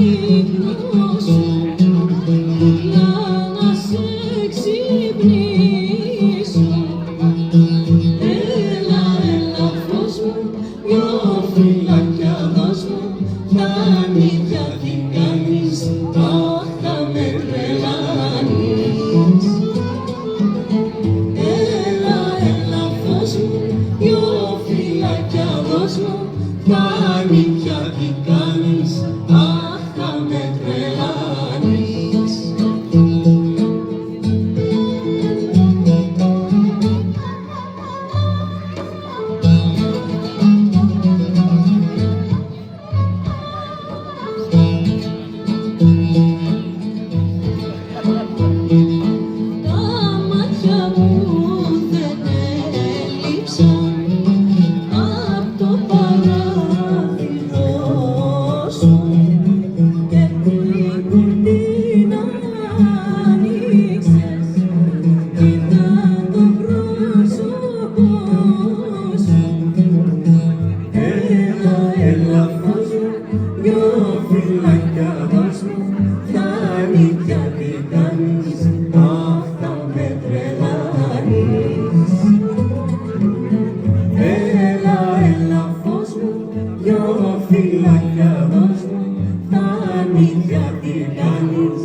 ύπνο σου για να σε ξυπνήσω. Έλα, έλα φως μου, δυο φυλάκια δώσ' μου, τα νύχια τι κάνεις, αχ θα με τρελάνεις. Έλα, έλα φως μου, δυο φυλάκια δώσ' μου, τα νύχια τι κάνεις, αχ θα με τρελάνεις. Τα μάτια μου δεν έλειψαν απ' το παράθυρο σου και την κουρτίνα άνοιξες, κοίτα το πρόσωπο σου. Έλα, έλα φως μου, δυο φυλάκια δώσ' μου, τα νύχια τι κάνεις, αχ θα με τρελάνεις. Έλα, έλα φως μου, δυο φυλάκια δώσ' μου, τα νύχια τι κάνεις,